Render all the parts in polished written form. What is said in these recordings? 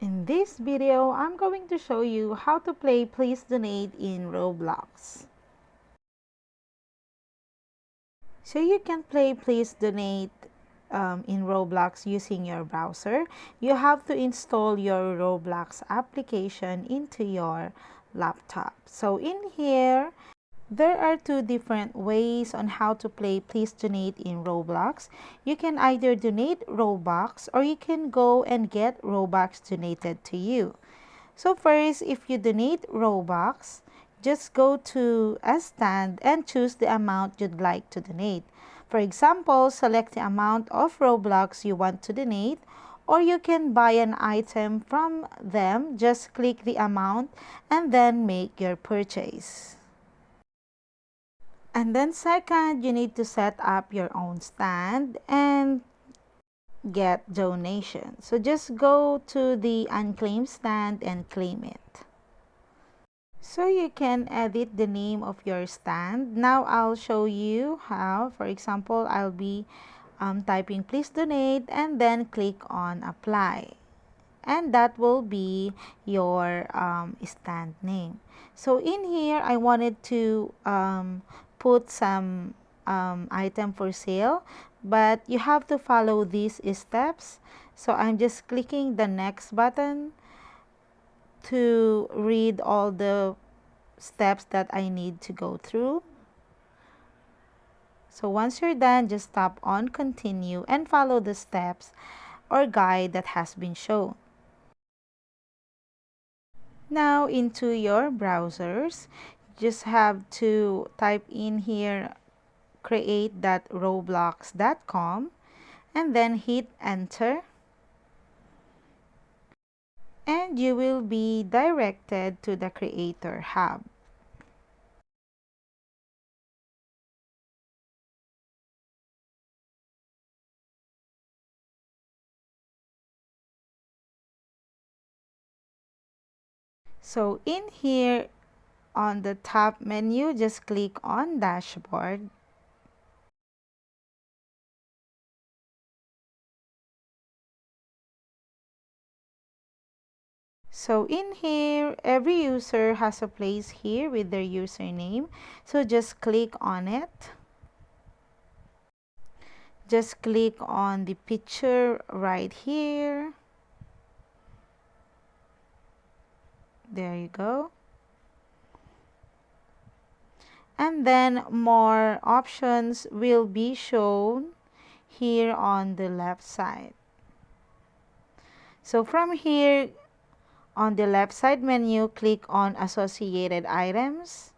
In this video, I'm going to show you how to play Please Donate in Roblox. So you can play Please Donate in Roblox using your browser. You have to install your Roblox application into your laptop. So in here, there are two different ways on how to play Please Donate in Roblox. You can either donate Robux or you can go and get Robux donated to you. So first, if you donate Robux, just go to a stand and choose the amount you'd like to donate. For example, select the amount of Robux you want to donate, or you can buy an item from them. Just click the amount and then make your purchase. And then second, you need to set up your own stand and get donation. So just go to the unclaimed stand and claim it. So you can edit the name of your stand. Now I'll show you how. For example, I'll be typing please donate and then click on apply. And that will be your stand name. So in here, I wanted to put some item for sale, but you have to follow these steps. So I'm just clicking the next button to read all the steps that I need to go through. So once you're done, just tap on continue and follow the steps or guide that has been shown. Now into your browsers, just have to type in here create.roblox.com and then hit enter, and you will be directed to the Creator Hub. So in here on the top menu, just click on dashboard. So in here, every user has a place here with their username. So just click on it. Just click on the picture right here. There you go. And then more options will be shown here on the left side. So from here on the left side menu, click on associated items.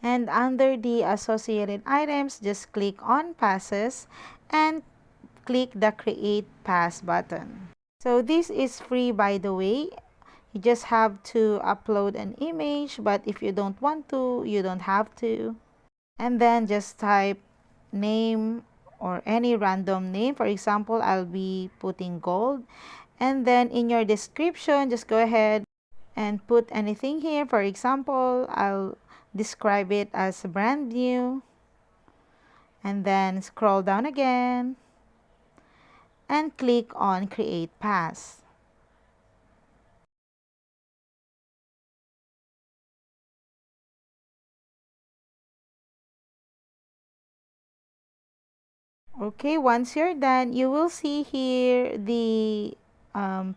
And under the associated items, just click on passes and click the create pass button. So this is free, by the way. You just have to upload an image, but if you don't want to, you don't have to. And then just type name or any random name. For example, I'll be putting gold. And then in your description, just go ahead and put anything here. For example, I'll describe it as brand new. And then scroll down again and click on create pass. Okay, once you're done, you will see here the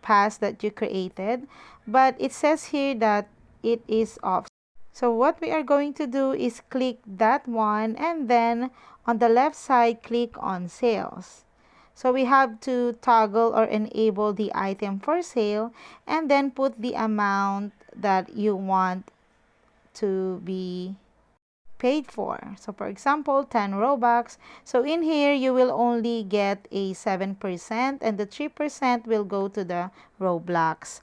pass that you created, but it says here that it is off. So what we are going to do is click that one, and then on the left side, click on sales. So we have to toggle or enable the item for sale and then put the amount that you want to be paid for. So for example, 10 Robux. So in here, you will only get a 7% and the 3% will go to the Roblox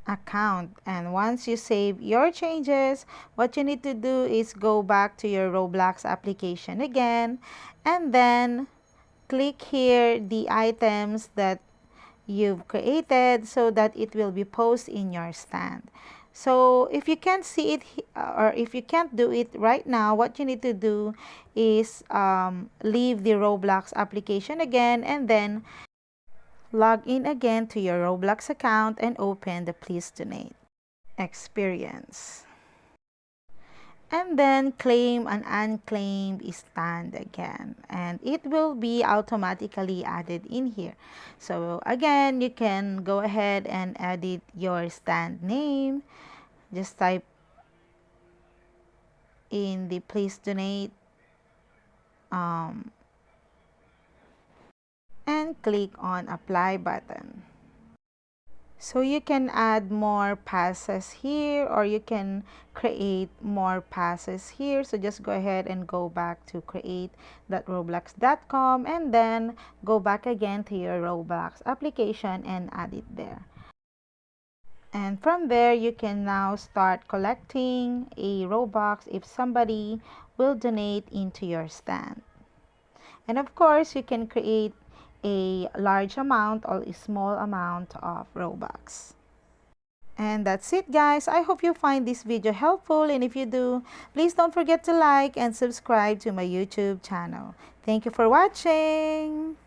account. And once you save your changes, what you need to do is go back to your Roblox application again and then click here the items that you've created so that it will be posted in your stand. So if you can't see it or if you can't do it right now, what you need to do is leave the Roblox application again and then log in again to your Roblox account and open the Please Donate experience. And then claim an unclaimed stand again, and it will be automatically added in here. So again, you can go ahead and edit your stand name. Just type in the Please Donate and click on apply button. So you can add more passes here, or you can create more passes here. So just go ahead and go back to create.roblox.com and then go back again to your Roblox application and add it there. And from there, you can now start collecting a Robux if somebody will donate into your stand. And of course, you can create a large amount or a small amount of Robux. And that's it, guys. I hope you find this video helpful, and if you do, please don't forget to like and subscribe to my YouTube channel. Thank you for watching.